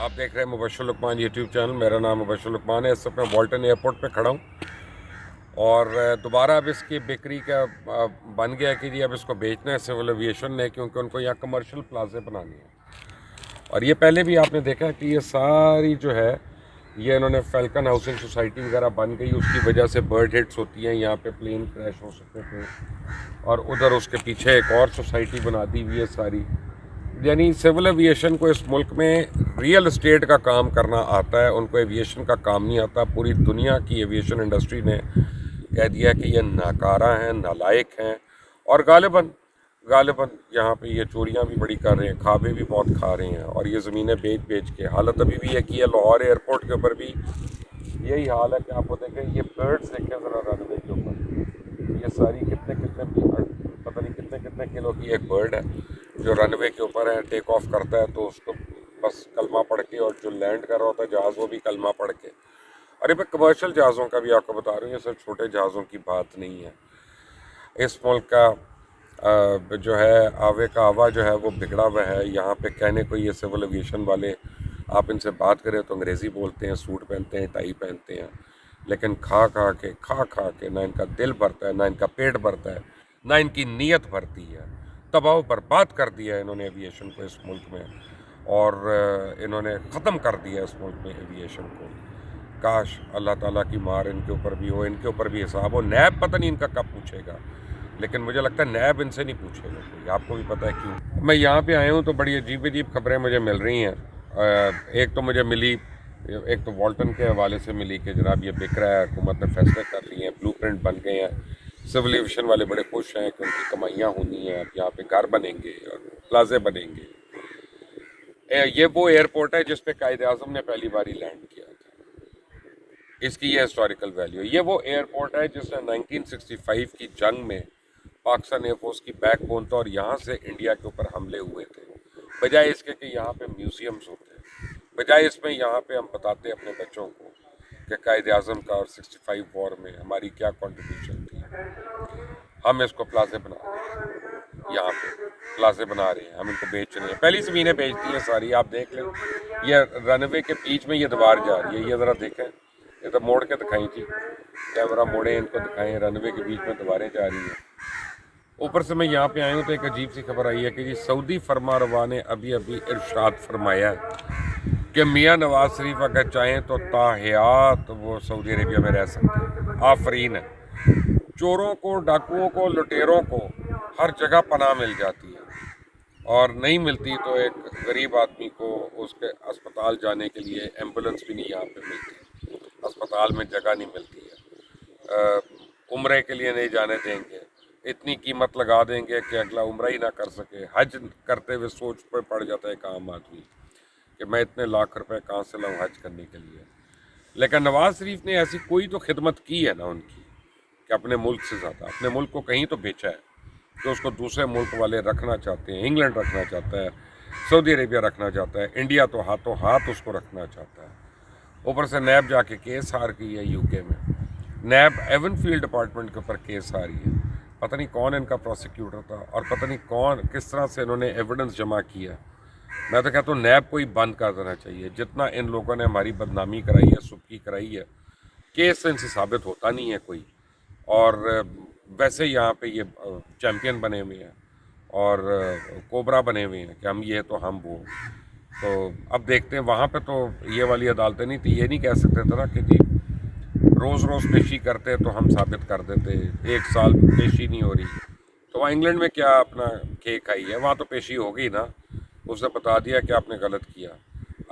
आप देख रहे हैं मुबशर लुकमान यूट्यूब चैनल। मेरा नाम मुबशर लुकमान है। इस वक्त मैं वाल्टन एयरपोर्ट पे खड़ा हूँ और दोबारा अब इसकी बिक्री का बन गया कि जी अब इसको बेचना है सिविल एविएशन ने, क्योंकि उनको यहाँ कमर्शियल प्लाजे बनानी है। और ये पहले भी आपने देखा कि ये सारी जो है ये इन्होंने फैल्कन हाउसिंग सोसाइटी वगैरह बन गई, उसकी वजह से बर्ड हिट्स होती हैं, यहाँ पे प्लेन क्रैश हो सकते थे। और उधर उसके पीछे एक और सोसाइटी बना दी हुई है सारी। यानी सिविल एविएशन को इस मुल्क में रियल एस्टेट का काम करना आता है, उनको एविएशन का काम नहीं आता। पूरी दुनिया की एविएशन इंडस्ट्री ने कह दिया कि ये नाकारा हैं, नालायक हैं और गालिबन यहाँ पे ये चोरियां भी बड़ी कर रहे हैं, खाबे भी बहुत खा रहे हैं और ये ज़मीनें बेच के हालत अभी भी ये की है। लाहौर एयरपोर्ट के ऊपर भी यही हाल है कि आपको देखें, ये बर्ड्स देखें ज़रा रनवे के ऊपर, ये सारी पता नहीं कितने किलो की एक बर्ड है जो रनवे के ऊपर है। टेक ऑफ करता है तो उसको बस कलमा पढ़ के, और जो लैंड कर रहा होता है जहाज़ वो भी कलमा पढ़ के। अरे मैं कमर्शियल जहाज़ों का भी आपको बता रहा हूँ, ये सब छोटे जहाज़ों की बात नहीं है। इस मुल्क का जो है आवे का आवा जो है वो बिगड़ा हुआ है। यहाँ पे कहने को ये सिविल एविएशन वाले, आप इनसे बात करें तो अंग्रेज़ी बोलते हैं, सूट पहनते हैं, टाई पहनते हैं, लेकिन खा खा के ना इनका दिल भरता है, ना इनका पेट भरता है, ना इनकी नीयत भरती है। तबाह बर्बाद कर दिया इन्होंने एविएशन को इस मुल्क में, और इन्होंने ख़त्म कर दिया इस मुल्क में एविएशन को। काश अल्लाह ताला की मार इनके ऊपर भी हो, इनके ऊपर भी हिसाब हो। नैब पता नहीं इनका कब पूछेगा, लेकिन मुझे लगता है नैब इनसे नहीं पूछेगा कोई। आपको भी पता है क्यों मैं यहाँ पे आया हूँ, तो बड़ी अजीब खबरें मुझे मिल रही हैं। एक तो मुझे मिली, एक तो वाल्टन के हवाले से मिली कि जनाब ये बिक रहा है, हुकूमत ने फैसले कर लिए हैं, ब्लूप्रिंट बन गए हैं, सिविल एविएशन वाले बड़े खुश हैं कि उनकी कमाइयाँ होनी हैं, अब यहाँ पे घर बनेंगे और प्लाजे बनेंगे। ये वो एयरपोर्ट है जिस पे कायद-ए-आज़म ने पहली बारी लैंड किया था। इसकी ये हिस्टोरिकल वैल्यू है। ये वो एयरपोर्ट है जिसने 1965 की जंग में पाकिस्तान एयरफोर्स की बैकबोन था और यहाँ से इंडिया के ऊपर हमले हुए थे। बजाय इसके कि यहाँ पे म्यूजियम्स होते हैं, बजाय इसमें यहाँ पे हम बताते अपने बच्चों को कि कायद-ए-आज़म का और 65 वॉर में हमारी क्या कंट्रीब्यूशन थी, हम इसको प्लाजे बना रहे हैं। यहाँ पे प्लाजे बना रहे हैं, हम इनको बेच रहे हैं। पहली ज़मीनें बेच दी हैं सारी। आप देख लें, ये रनवे के बीच में ये दीवार जा रही है, ये ज़रा देखें, ये तो मोड़ के दिखाई जी, कैमरा मोड़े, इनको दिखाएं। रनवे के बीच में दीवारें जा रही हैं। ऊपर से मैं यहाँ पे आया हूँ तो एक अजीब सी खबर आई है कि जी सऊदी फरमा रवा ने अभी इरशाद फरमाया है कि मियाँ नवाज शरीफ अगर चाहें तो ताहयात वो सऊदी अरेबिया में रह सकते हैं। आफरीन है। चोरों को, डाकुओं को, लुटेरों को हर जगह पनाह मिल जाती है, और नहीं मिलती तो एक गरीब आदमी को उसके अस्पताल जाने के लिए एम्बुलेंस भी नहीं यहाँ पे मिलती, अस्पताल में जगह नहीं मिलती है, उम्रे के लिए नहीं जाने देंगे, इतनी कीमत लगा देंगे कि अगला उम्रा ही ना कर सके। हज करते हुए सोच पर पड़ जाता है एक आम आदमी कि मैं इतने लाख रुपए कहाँ से लाऊं हज करने के लिए। लेकिन नवाज शरीफ ने ऐसी कोई तो खिदमत की है ना उनकी, कि अपने मुल्क से ज़्यादा अपने मुल्क को कहीं तो बेचा है कि उसको दूसरे मुल्क वाले रखना चाहते हैं। इंग्लैंड रखना चाहता है, सऊदी अरेबिया रखना चाहता है, इंडिया तो हाथों हाथ उसको रखना चाहता है। ऊपर से नैब जाके केस हार गई है यूके में। नैब एवनफील्ड डिपार्टमेंट के ऊपर केस हारी है। पता नहीं कौन इनका प्रोसिक्यूटर था और पता नहीं कौन किस तरह से इन्होंने एविडेंस जमा किया। मैं तो कहता हूँ नैब को ही बंद कर देना चाहिए। जितना इन लोगों ने हमारी बदनामी कराई है, सुबकी कराई है, केस इनसे साबित होता नहीं है कोई। और वैसे यहाँ पे ये चैम्पियन बने हुए हैं और कोबरा बने हुए हैं कि हम ये तो हम वो। तो अब देखते हैं, वहाँ पे तो ये वाली अदालतें नहीं थी, ये नहीं कह सकते थे ना कि जी रोज़ पेशी करते तो हम साबित कर देते, एक साल पेशी नहीं हो रही। तो वहाँ इंग्लैंड में क्या अपना केक आई है, वहाँ तो पेशी हो गई ना, उसने बता दिया कि आपने गलत किया।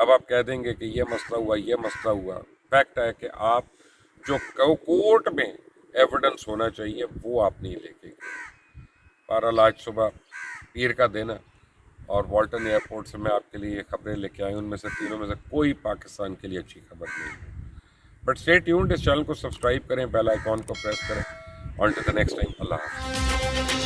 अब आप कह देंगे कि ये मसला हुआ, ये मसला हुआ। फैक्ट है कि आप जो कोर्ट में एविडेंस होना चाहिए वो आप नहीं लेके गए। बहरहाल आज सुबह पीर का दिन है और वाल्टन एयरपोर्ट से मैं आपके लिए खबरें लेके आया हूँ। उनमें से तीनों में से कोई पाकिस्तान के लिए अच्छी खबर नहीं है। बट स्टे ट्यून्ड, इस चैनल को सब्सक्राइब करें, बेल आइकॉन को प्रेस करें। On to the next time, अल्लाह हाफ़िज़।